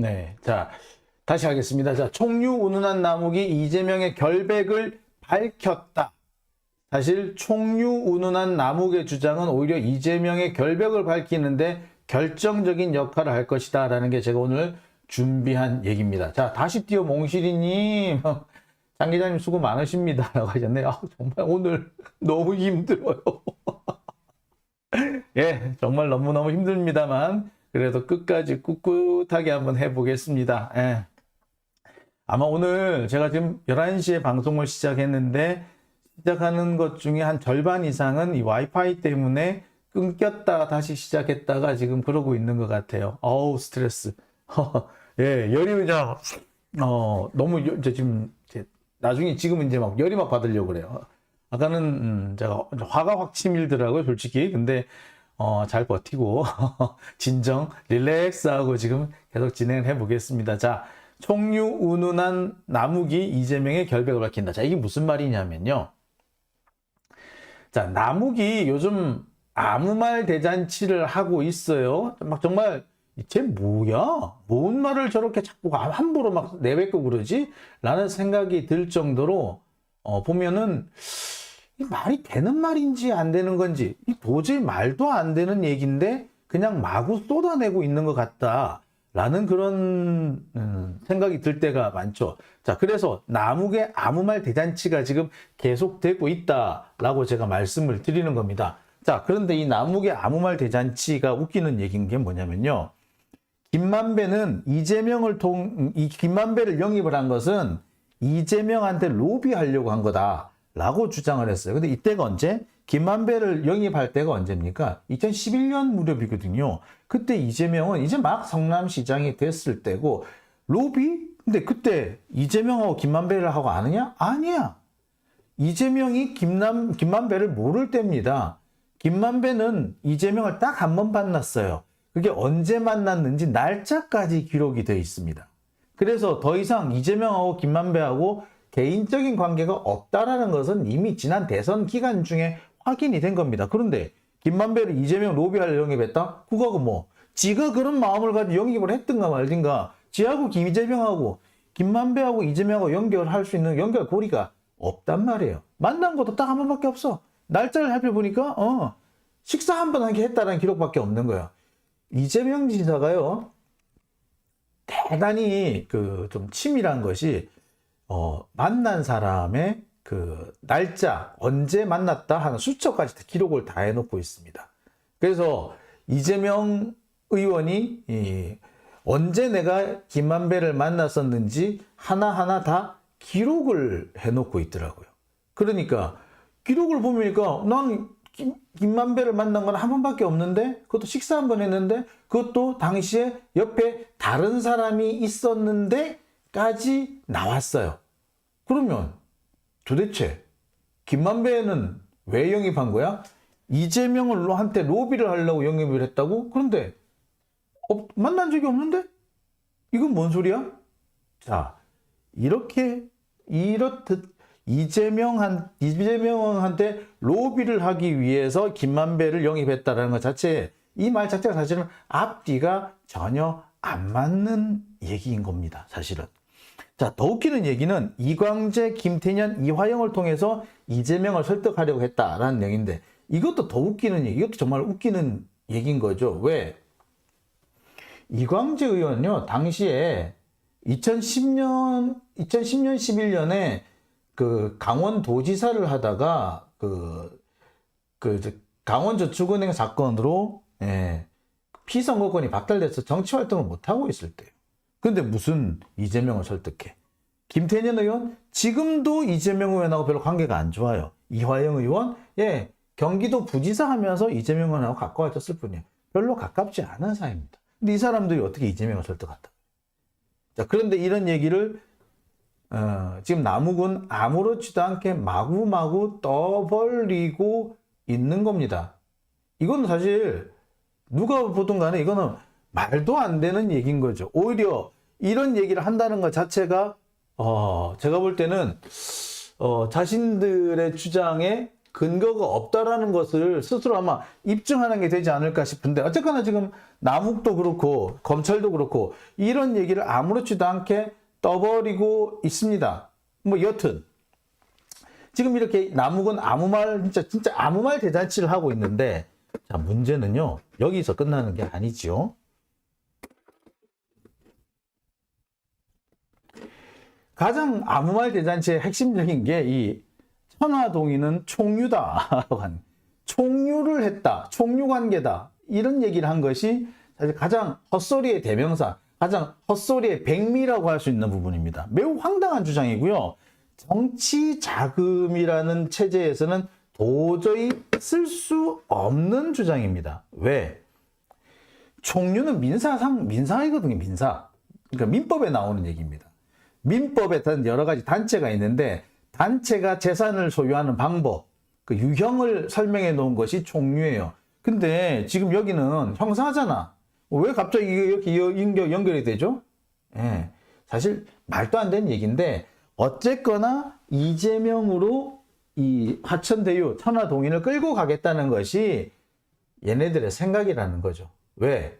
네, 자, 다시 하겠습니다. 자, 총류 운운한 나무기 이재명의 결백을 밝혔다. 사실 총류 운운한 나무기의 주장은 오히려 이재명의 결백을 밝히는데 결정적인 역할을 할 것이다 라는 게 제가 오늘 준비한 얘기입니다. 자, 다시 띄워 몽실이님, 장 기자님 수고 많으십니다 라고 하셨네요. 아, 정말 오늘 너무 힘들어요. 예, 정말 너무너무 힘듭니다만 그래도 끝까지 꿋꿋하게 한번 해보겠습니다. 예. 아마 오늘 제가 지금 11시에 방송을 시작했는데 시작하는 것 중에 한 절반 이상은 이 와이파이 때문에 끊겼다가 다시 시작했다가 지금 그러고 있는 것 같아요. 어우, 스트레스. 예, 열이 그냥, 너무, 지금, 나중에 지금은 이제 막 열이 막 받으려고 그래요. 아까는, 제가 화가 확 치밀더라고요, 솔직히. 근데, 잘 버티고, 진정, 릴렉스하고 지금 계속 진행을 해보겠습니다. 자, 총류 운운한 나무기 이재명의 결백을 밝힌다. 자, 이게 무슨 말이냐면요. 자, 나무기 요즘 아무 말 대잔치를 하고 있어요. 막 정말, 쟤 뭐야? 뭔 말을 저렇게 자꾸 함부로 막 내뱉고 그러지? 라는 생각이 들 정도로, 보면은, 이 말이 되는 말인지 안 되는 건지, 이 도저히 말도 안 되는 얘기인데, 그냥 마구 쏟아내고 있는 것 같다. 라는 그런 생각이 들 때가 많죠. 자, 그래서 나무의 아무 말 대잔치가 지금 계속되고 있다라고 제가 말씀을 드리는 겁니다. 자, 그런데 이 나무의 아무 말 대잔치가 웃기는 얘기인 게 뭐냐면요. 김만배는 이 김만배를 영입을 한 것은 이재명한테 로비하려고 한 거다라고 주장을 했어요. 근데 이때가 언제? 김만배를 영입할 때가 언제입니까? 2011년 무렵이거든요. 그때 이재명은 이제 막 성남시장이 됐을 때고, 로비? 근데 그때 이재명하고 김만배를 하고 아느냐? 아니야. 이재명이 김만배를 모를 때입니다. 김만배는 이재명을 딱 한 번 만났어요. 그게 언제 만났는지 날짜까지 기록이 되어 있습니다. 그래서 더 이상 이재명하고 김만배하고 개인적인 관계가 없다라는 것은 이미 지난 대선 기간 중에 확인이 된 겁니다. 그런데 김만배를 이재명 로비할 영입했다? 그거하고 뭐 지가 그런 마음을 가지고 영입을 했든가 말든가 지하고 김이재명하고 김만배하고 이재명하고 연결할 수 있는 연결고리가 없단 말이에요. 만난 것도 딱 한 번밖에 없어. 날짜를 살펴보니까 식사 한 번 하게 했다는 기록밖에 없는 거예요. 이재명 지사가요 대단히 좀 치밀한 것이 만난 사람의 그 날짜 언제 만났다 하는 수첩까지 기록을 다 해놓고 있습니다. 그래서 이재명 의원이 언제 내가 김만배를 만났었는지 하나하나 다 기록을 해놓고 있더라고요. 그러니까 기록을 보니까 난 김만배를 만난 건 한 번밖에 없는데 그것도 식사 한 번 했는데 그것도 당시에 옆에 다른 사람이 있었는데까지 나왔어요. 그러면 도대체 김만배는 왜 영입한 거야? 이재명을 한테 로비를 하려고 영입을 했다고? 그런데 만난 적이 없는데? 이건 뭔 소리야? 자, 이렇듯 이재명한테 로비를 하기 위해서 김만배를 영입했다는 것 자체, 이 말 자체가 사실은 앞뒤가 전혀 안 맞는 얘기인 겁니다. 사실은. 자, 더 웃기는 얘기는 이광재, 김태년, 이화영을 통해서 이재명을 설득하려고 했다라는 얘기인데 이것도 더 웃기는 얘기, 이것도 정말 웃기는 얘기인 거죠. 왜? 이광재 의원요, 당시에 2010년, 11년에 그 강원도지사를 하다가 강원저축은행 사건으로 피선거권이 박탈돼서 정치활동을 못하고 있을 때예요. 근데 무슨 이재명을 설득해? 김태년 의원? 지금도 이재명 의원하고 별로 관계가 안 좋아요. 이화영 의원? 경기도 부지사 하면서 이재명 의원하고 가까워졌을 뿐이에요. 별로 가깝지 않은 사이입니다. 근데 이 사람들이 어떻게 이재명을 설득한다? 자, 그런데 이런 얘기를 지금 남욱은 아무렇지도 않게 마구마구 떠벌리고 있는 겁니다. 이건 사실 누가 보든 간에 이거는 말도 안 되는 얘기인 거죠. 오히려 이런 얘기를 한다는 것 자체가 제가 볼 때는 자신들의 주장에 근거가 없다라는 것을 스스로 아마 입증하는 게 되지 않을까 싶은데 어쨌거나 지금 남욱도 그렇고 검찰도 그렇고 이런 얘기를 아무렇지도 않게 떠버리고 있습니다. 뭐 여튼 지금 이렇게 남욱은 아무 말 진짜 아무 말 대잔치를 하고 있는데 자 문제는요 여기서 끝나는 게 아니지요. 가장 아무 말 대잔치의 핵심적인 게 이 천화동인은 총류다. 총류를 했다. 총류 관계다. 이런 얘기를 한 것이 사실 가장 헛소리의 대명사, 가장 헛소리의 백미라고 할 수 있는 부분입니다. 매우 황당한 주장이고요. 정치 자금이라는 체제에서는 도저히 쓸 수 없는 주장입니다. 왜? 총류는 민사이거든요. 민사. 그러니까 민법에 나오는 얘기입니다. 민법에 여러 가지 단체가 있는데 단체가 재산을 소유하는 방법, 그 유형을 설명해 놓은 것이 총류예요. 근데 지금 여기는 형사잖아. 왜 갑자기 이렇게 연결이 되죠? 예. 사실 말도 안 되는 얘기인데 어쨌거나 이재명으로 이 화천대유 천화동인을 끌고 가겠다는 것이 얘네들의 생각이라는 거죠. 왜?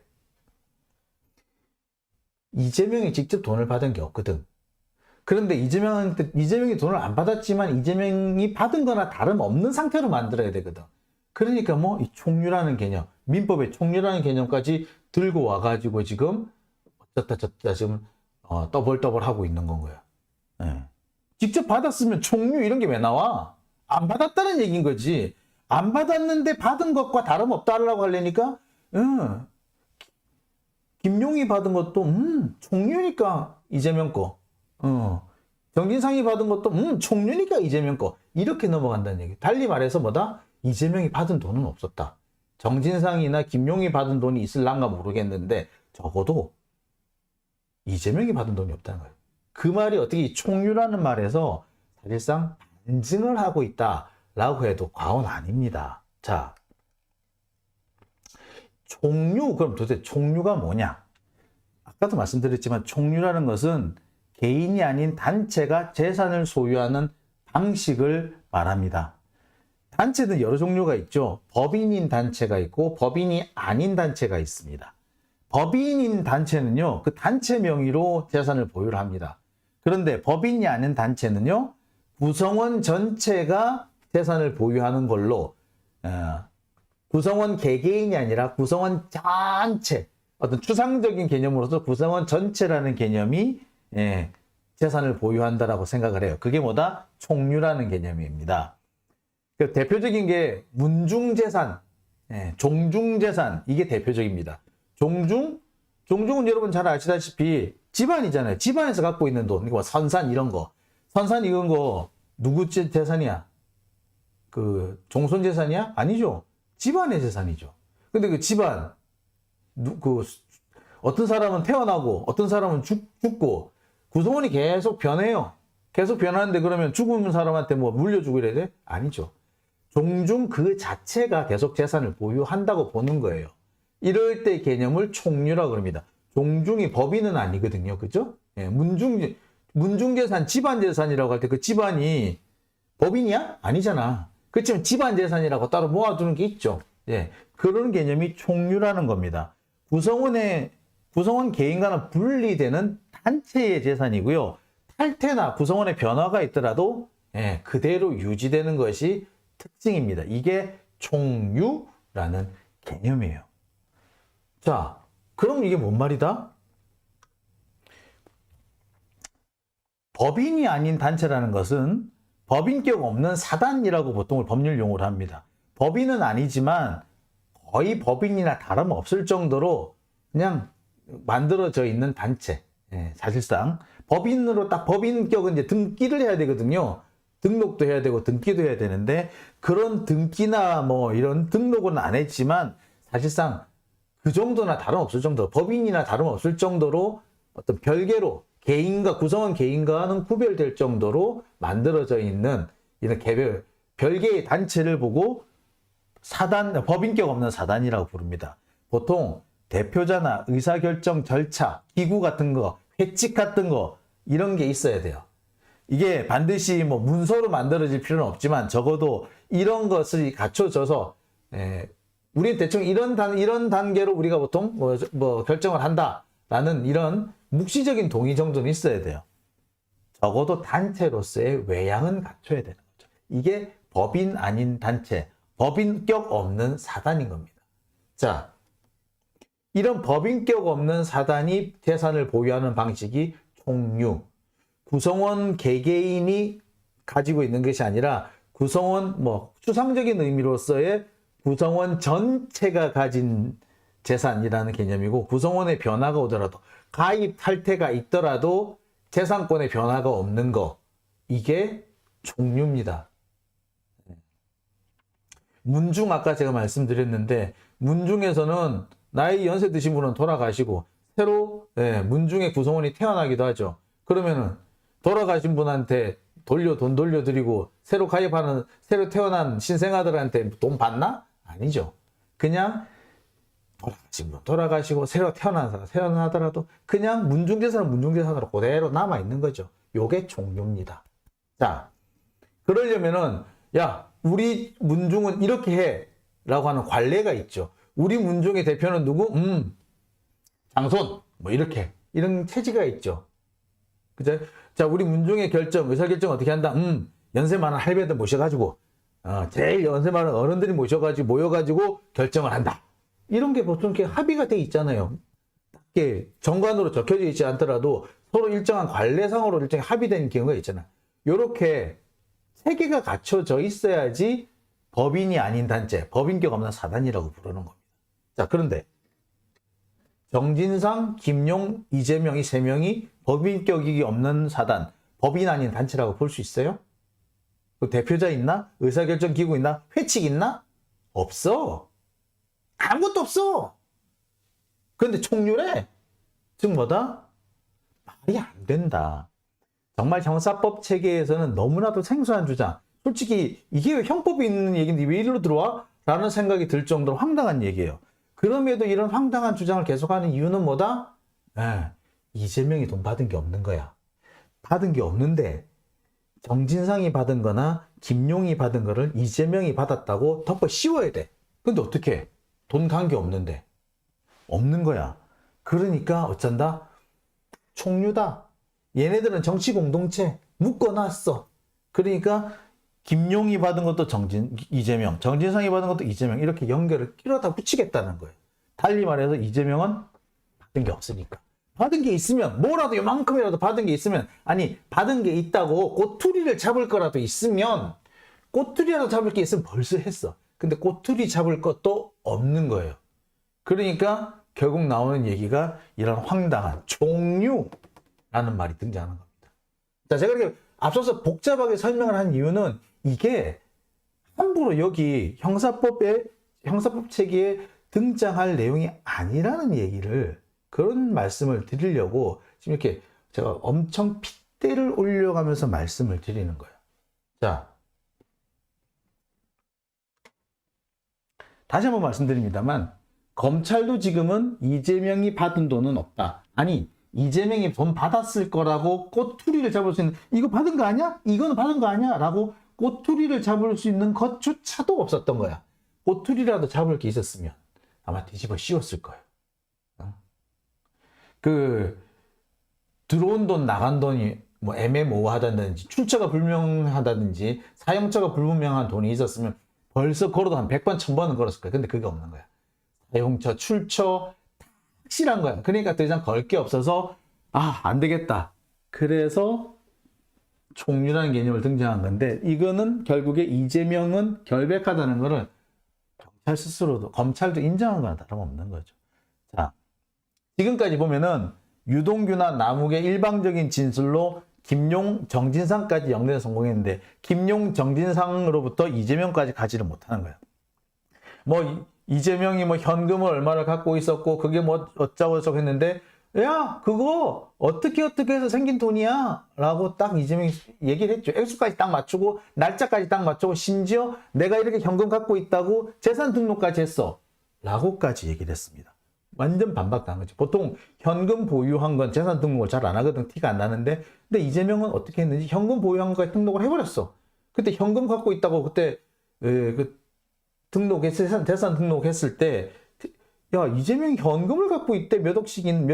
이재명이 직접 돈을 받은 게 없거든. 그런데 이재명이 돈을 안 받았지만 이재명이 받은 거나 다름없는 상태로 만들어야 되거든. 그러니까 뭐 이 총류라는 개념, 민법의 총류라는 개념까지 들고 와가지고 지금 어쩌다 저쩌다 지금 떠벌떠벌 하고 있는 건 거야. 네. 직접 받았으면 총류 이런 게 왜 나와? 안 받았다는 얘기인 거지. 안 받았는데 받은 것과 다름없다라고 하려니까 김용이 받은 것도 총류니까 이재명 거. 정진상이 받은 것도 총류니까 이재명 거. 이렇게 넘어간다는 얘기. 달리 말해서 뭐다? 이재명이 받은 돈은 없었다. 정진상이나 김용이 받은 돈이 있을란가 모르겠는데 적어도 이재명이 받은 돈이 없다는 거예요. 그 말이 어떻게 총류라는 말에서 사실상 반증을 하고 있다라고 해도 과언 아닙니다. 자, 총류, 그럼 도대체 총류가 뭐냐? 아까도 말씀드렸지만 총류라는 것은 개인이 아닌 단체가 재산을 소유하는 방식을 말합니다. 단체는 여러 종류가 있죠. 법인인 단체가 있고 법인이 아닌 단체가 있습니다. 법인인 단체는요, 그 단체 명의로 재산을 보유를 합니다. 그런데 법인이 아닌 단체는요, 구성원 전체가 재산을 보유하는 걸로 구성원 개개인이 아니라 구성원 전체, 어떤 추상적인 개념으로서 구성원 전체라는 개념이 재산을 보유한다라고 생각을 해요. 그게 뭐다? 총류라는 개념입니다. 그 대표적인 게 문중재산, 종중재산, 이게 대표적입니다. 종중은 여러분 잘 아시다시피 집안이잖아요. 집안에서 갖고 있는 돈, 뭐 선산 이런 거. 선산 이런 거 누구 재산이야? 그 종손 재산이야? 아니죠. 집안의 재산이죠. 근데 그 집안, 어떤 사람은 태어나고 어떤 사람은 죽고 구성원이 계속 변해요. 계속 변하는데 그러면 죽은 사람한테 뭐 물려주고 이래야 돼? 아니죠. 종중 그 자체가 계속 재산을 보유한다고 보는 거예요. 이럴 때 개념을 총류라고 합니다. 종중이 법인은 아니거든요. 그죠? 문중재산, 집안재산이라고 할 때 그 집안이 법인이야? 아니잖아. 그렇지만 집안재산이라고 따로 모아두는 게 있죠. 그런 개념이 총류라는 겁니다. 구성원 개인과는 분리되는 단체의 재산이고요. 탈퇴나 구성원의 변화가 있더라도 그대로 유지되는 것이 특징입니다. 이게 총류라는 개념이에요. 자, 그럼 이게 뭔 말이다? 법인이 아닌 단체라는 것은 법인격 없는 사단이라고 보통 법률 용어로 합니다. 법인은 아니지만 거의 법인이나 다름없을 정도로 그냥 만들어져 있는 단체. 사실상 법인으로 딱 법인격은 이제 등기를 해야 되거든요. 등록도 해야 되고 등기도 해야 되는데 그런 등기나 뭐 이런 등록은 안 했지만 사실상 그 정도나 다름없을 정도, 법인이나 다름없을 정도로 어떤 별개로 개인과 구성원 개인과는 구별될 정도로 만들어져 있는 이런 별개의 단체를 보고 사단, 법인격 없는 사단이라고 부릅니다. 보통 대표자나 의사결정 절차, 기구 같은 거, 회칙 같은 거 이런 게 있어야 돼요. 이게 반드시 뭐 문서로 만들어질 필요는 없지만 적어도 이런 것이 갖춰져서 우리 대충 이런 단계로 우리가 보통 뭐 결정을 한다라는 이런 묵시적인 동의 정도는 있어야 돼요. 적어도 단체로서의 외양은 갖춰야 되는 거죠. 이게 법인 아닌 단체, 법인격 없는 사단인 겁니다. 자, 이런 법인격 없는 사단이 재산을 보유하는 방식이 총류. 구성원 개개인이 가지고 있는 것이 아니라 구성원 추상적인 의미로서의 구성원 전체가 가진 재산이라는 개념이고, 구성원의 변화가 오더라도 가입 탈퇴가 있더라도 재산권의 변화가 없는 거, 이게 총류입니다. 문중 아까 제가 말씀드렸는데, 문중에서는 나이 연세 드신 분은 돌아가시고 새로 문중의 구성원이 태어나기도 하죠. 그러면은 돌아가신 분한테 돈 돌려드리고 새로 태어난 신생아들한테 돈 받나? 아니죠. 그냥 돌아가신 분 돌아가시고 새로 태어나더라도 그냥 문중재산은 문중재산으로 그대로 남아있는 거죠. 요게 총류입니다. 자, 그러려면은 야, 우리 문중은 이렇게 해 라고 하는 관례가 있죠. 우리 문중의 대표는 누구? 장손 이렇게 이런 체제가 있죠. 그죠? 자, 우리 문중의 의사결정 어떻게 한다? 연세 많은 할배들 모셔가지고 제일 연세 많은 어른들이 모여가지고 결정을 한다. 이런 게 보통 이렇게 합의가 돼 있잖아요. 이게 정관으로 적혀져 있지 않더라도 서로 일정한 관례상으로 일정히 합의된 경우가 있잖아. 요렇게 체계가 갖춰져 있어야지 법인이 아닌 단체, 법인격 없는 사단이라고 부르는 겁니다. 자, 그런데 정진상, 김용, 이재명 이 세 명이 법인격이 없는 사단, 법인 아닌 단체라고 볼 수 있어요? 그 대표자 있나? 의사결정 기구 있나? 회칙 있나? 없어. 아무것도 없어. 그런데 총류래. 즉 뭐다? 말이 안 된다. 정말 형사법 체계에서는 너무나도 생소한 주장. 솔직히 이게 왜 형법이 있는 얘기인데 왜 이리로 들어와? 라는 생각이 들 정도로 황당한 얘기예요. 그럼에도 이런 황당한 주장을 계속하는 이유는 뭐다? 이재명이 돈 받은 게 없는 거야. 받은 게 없는데 정진상이 받은 거나 김용이 받은 거를 이재명이 받았다고 덮어 씌워야 돼. 근데 어떻게? 돈 간 게 없는데. 없는 거야. 그러니까 어쩐다? 총류다. 얘네들은 정치 공동체 묶어놨어. 그러니까 김용이 받은 것도 이재명, 정진상이 받은 것도 이재명, 이렇게 연결을 끼러다 붙이겠다는 거예요. 달리 말해서 이재명은 받은 게 없으니까. 받은 게 있으면, 뭐라도 요만큼이라도 받은 게 있으면, 아니 받은 게 있다고 꼬투리를 잡을 거라도 있으면, 꼬투리라도 잡을 게 있으면 벌써 했어. 근데 꼬투리 잡을 것도 없는 거예요. 그러니까 결국 나오는 얘기가 이런 황당한 총류라는 말이 등장하는 겁니다. 자, 제가 이렇게 앞서서 복잡하게 설명을 한 이유는 이게 함부로 여기 형사법 체계에 등장할 내용이 아니라는 얘기를, 그런 말씀을 드리려고 지금 이렇게 제가 엄청 핏대를 올려가면서 말씀을 드리는 거예요. 자, 다시 한번 말씀드립니다만, 검찰도 지금은 이재명이 받은 돈은 없다. 아니, 이재명이 돈 받았을 거라고 꼬투리를 잡을 수 있는, 이거 받은 거 아니야? 이거는 받은 거 아니야? 라고 꼬투리를 잡을 수 있는 것조차도 없었던 거야. 꼬투리라도 잡을 게 있었으면 아마 뒤집어 씌웠을 거예요. 들어온 돈, 나간 돈이 애매모호하다든지, 출처가 불명하다든지, 사용처가 불분명한 돈이 있었으면 벌써 걸어도 한 100번, 1000번은 걸었을 거야. 근데 그게 없는 거야. 사용처, 출처, 확실한 거야. 그러니까 더 이상 걸 게 없어서, 안 되겠다. 그래서 총류라는 개념을 등장한 건데, 이거는 결국에 이재명은 결백하다는 거를 경찰 스스로도, 검찰도 인정한 거나 다름없는 거죠. 자, 지금까지 보면은 유동규나 남욱의 일방적인 진술로 김용, 정진상까지 연결에 성공했는데, 김용, 정진상으로부터 이재명까지 가지를 못하는 거야. 이재명이 현금을 얼마를 갖고 있었고, 그게 어쩌고저쩌고 했는데, 야, 그거 어떻게 해서 생긴 돈이야? 라고 딱 이재명이 얘기를 했죠. 액수까지 딱 맞추고, 날짜까지 딱 맞추고, 심지어 내가 이렇게 현금 갖고 있다고 재산 등록까지 했어. 라고까지 얘기를 했습니다. 완전 반박당한 거죠. 보통 현금 보유한 건 재산 등록을 잘 안 하거든. 티가 안 나는데. 근데 이재명은 어떻게 했는지 현금 보유한 거에 등록을 해버렸어. 그때 현금 갖고 있다고 그때 재산 등록했을 때, 야, 이재명이 현금을 갖고 있대. 몇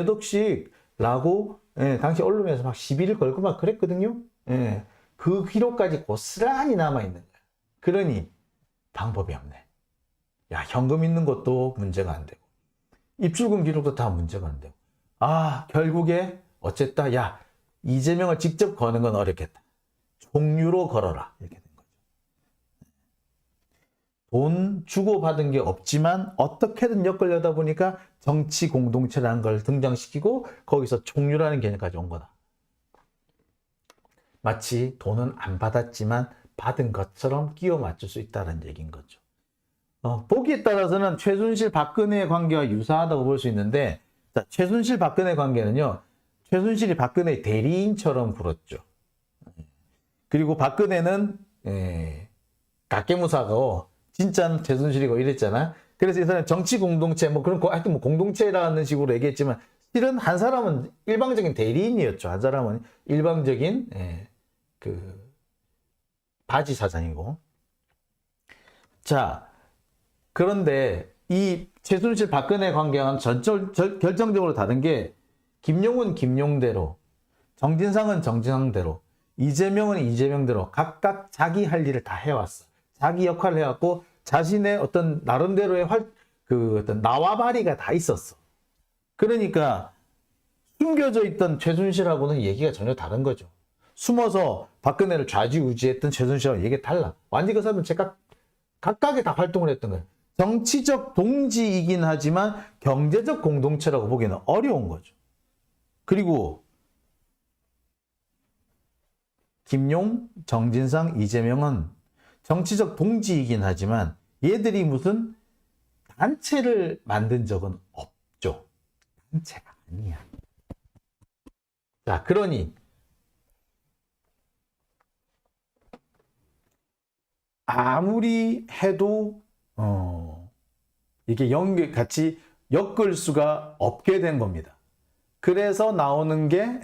억씩라고 당시 언론에서 막 시비를 걸고 막 그랬거든요. 예, 그 기록까지 고스란히 남아있는 거야. 그러니 방법이 없네. 야, 현금 있는 것도 문제가 안 되고 입출금 기록도 다 문제가 안 되고, 결국에 어쨌다. 야, 이재명을 직접 거는 건 어렵겠다. 종류로 걸어라. 이렇게 된 거죠. 돈 주고받은 게 없지만 어떻게든 엮으려다 보니까 정치 공동체라는 걸 등장시키고 거기서 종류라는 개념까지 온 거다. 마치 돈은 안 받았지만 받은 것처럼 끼워 맞출 수 있다는 얘기인 거죠. 보기에 따라서는 최순실 박근혜의 관계와 유사하다고 볼 수 있는데, 자, 최순실 박근혜 관계는요, 최순실이 박근혜 대리인처럼 굴었죠. 그리고 박근혜는 각계무사고 진짜는 최순실이고 이랬잖아. 그래서 이 사람 정치 공동체 하여튼 공동체라는 식으로 얘기했지만 실은 한 사람은 일방적인 대리인이었죠. 한 사람은 일방적인 그 바지 사장이고. 자, 그런데 이 최순실 박근혜 관계와는 결정적으로 다른 게, 김용은 김용대로, 정진상은 정진상대로, 이재명은 이재명대로 각각 자기 할 일을 다 해왔어. 자기 역할을 해왔고 자신의 어떤 나름대로의 어떤 나와바리가 다 있었어. 그러니까 숨겨져 있던 최순실하고는 얘기가 전혀 다른 거죠. 숨어서 박근혜를 좌지우지했던 최순실하고 얘기가 달라. 완전히 그 사람은 각각의 다 활동을 했던 거예요. 정치적 동지이긴 하지만 경제적 공동체라고 보기에는 어려운 거죠. 그리고 김용, 정진상, 이재명은 정치적 동지이긴 하지만 얘들이 무슨 단체를 만든 적은 없죠. 단체가 아니야. 자, 그러니 아무리 해도 이게 같이 엮을 수가 없게 된 겁니다. 그래서 나오는 게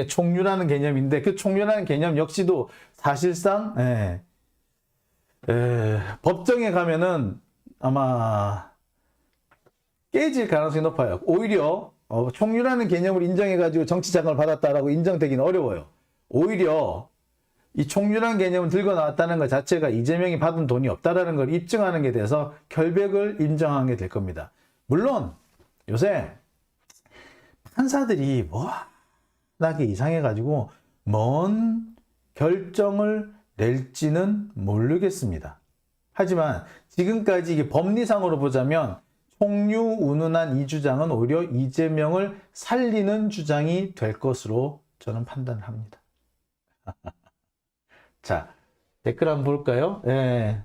총류라는 개념인데, 그 총류라는 개념 역시도 사실상 법정에 가면은 아마 깨질 가능성이 높아요. 오히려 총류라는 개념을 인정해가지고 정치자금을 받았다라고 인정되기는 어려워요. 오히려 이 총류라는 개념을 들고 나왔다는 것 자체가 이재명이 받은 돈이 없다라는 걸 입증하는 게 돼서 결백을 인정하게 될 겁니다. 물론 요새 판사들이 워낙에 이상해가지고 뭔 결정을 낼지는 모르겠습니다. 하지만 지금까지 이게 법리상으로 보자면 총류 운운한 이 주장은 오히려 이재명을 살리는 주장이 될 것으로 저는 판단을 합니다. 자, 댓글 한번 볼까요? 예.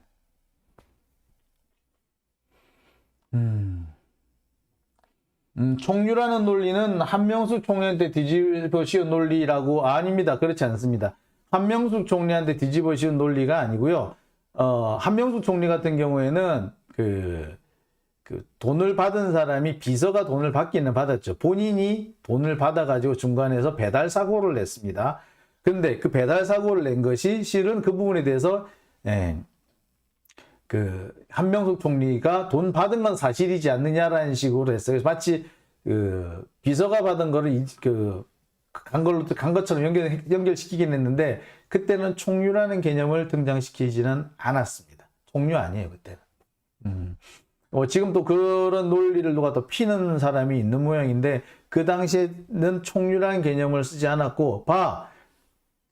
총류라는 논리는 한명숙 총리한테 뒤집어 씌운 논리라고. 아닙니다. 그렇지 않습니다. 한명숙 총리한테 뒤집어 씌운 논리가 아니고요. 한명숙 총리 같은 경우에는 그 돈을 받은 사람이 비서가 돈을 받기는 받았죠. 본인이 돈을 받아가지고 중간에서 배달 사고를 냈습니다. 근데 그 배달 사고를 낸 것이 실은 그 부분에 대해서 그 한명숙 총리가 돈 받은 건 사실이지 않느냐라는 식으로 했어요. 그래서 마치 그 비서가 받은 거를 간 것처럼 연결시키긴 했는데, 그때는 총류라는 개념을 등장시키지는 않았습니다. 총류 아니에요, 그때는. 지금 또 그런 논리를 누가 더 피는 사람이 있는 모양인데, 그 당시에는 총류라는 개념을 쓰지 않았고,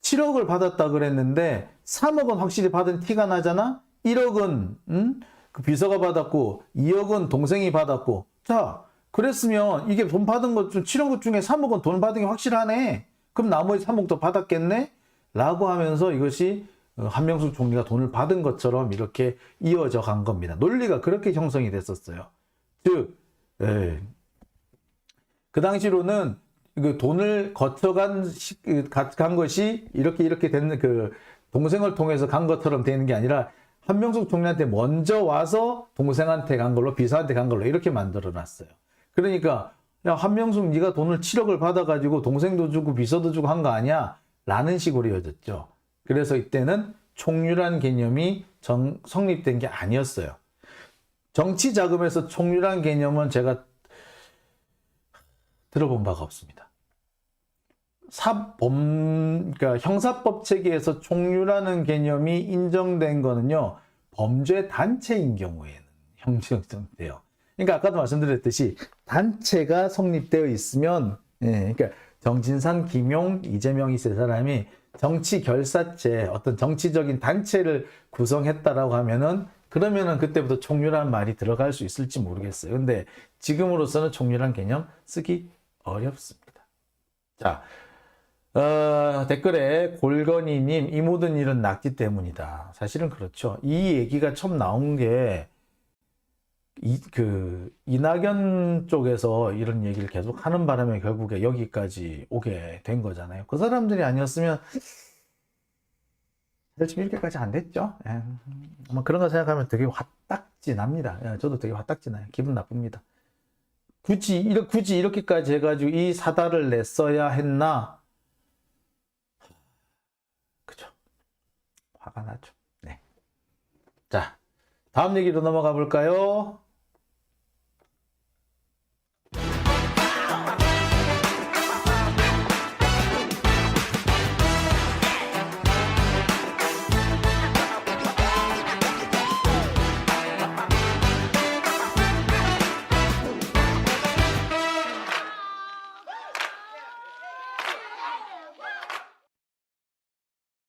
7억을 받았다 그랬는데 3억은 확실히 받은 티가 나잖아. 1억은 그 비서가 받았고 2억은 동생이 받았고. 자, 그랬으면 이게 돈 받은 것 중 7억 중에 3억은 돈 받은 게 확실하네. 그럼 나머지 3억도 받았겠네? 라고 하면서 이것이 한명숙 총리가 돈을 받은 것처럼 이렇게 이어져 간 겁니다. 논리가 그렇게 형성이 됐었어요. 즉, 그 당시로는 그 돈을 거쳐간 간 것이 이렇게 되는, 그 동생을 통해서 간 것처럼 되는 게 아니라 한명숙 총리한테 먼저 와서 동생한테 간 걸로, 비서한테 간 걸로 이렇게 만들어 놨어요. 그러니까 야, 한명숙 네가 돈을 7억을 받아가지고 동생도 주고 비서도 주고 한 거 아니야? 라는 식으로 이어졌죠. 그래서 이때는 총류란 개념이 성립된 게 아니었어요. 정치 자금에서 총류란 개념은 제가 들어본 바가 없습니다. 그러니까 형사법 체계에서 총류라는 개념이 인정된 거는요, 범죄 단체인 경우에는 형성돼요. 그러니까 아까도 말씀드렸듯이 단체가 성립되어 있으면, 그러니까 정진상, 김용, 이재명이 세 사람이 정치 결사체, 어떤 정치적인 단체를 구성했다라고 하면은, 그러면은 그때부터 총류란 말이 들어갈 수 있을지 모르겠어요. 근데 지금으로서는 총류란 개념 쓰기 어렵습니다. 자, 댓글에 골건이님, 이 모든 일은 낙지 때문이다. 사실은 그렇죠. 이 얘기가 처음 나온 게 이낙연 쪽에서 이런 얘기를 계속 하는 바람에 결국에 여기까지 오게 된 거잖아요. 그 사람들이 아니었으면 지금 이렇게까지 안 됐죠. 예. 아마 그런 거 생각하면 되게 화딱지 납니다. 예, 저도 되게 화딱지 나요. 기분 나쁩니다. 굳이 이렇게까지 해가지고 이 사달을 냈어야 했나? 그죠. 화가 나죠. 네. 자, 다음 얘기로 넘어가 볼까요?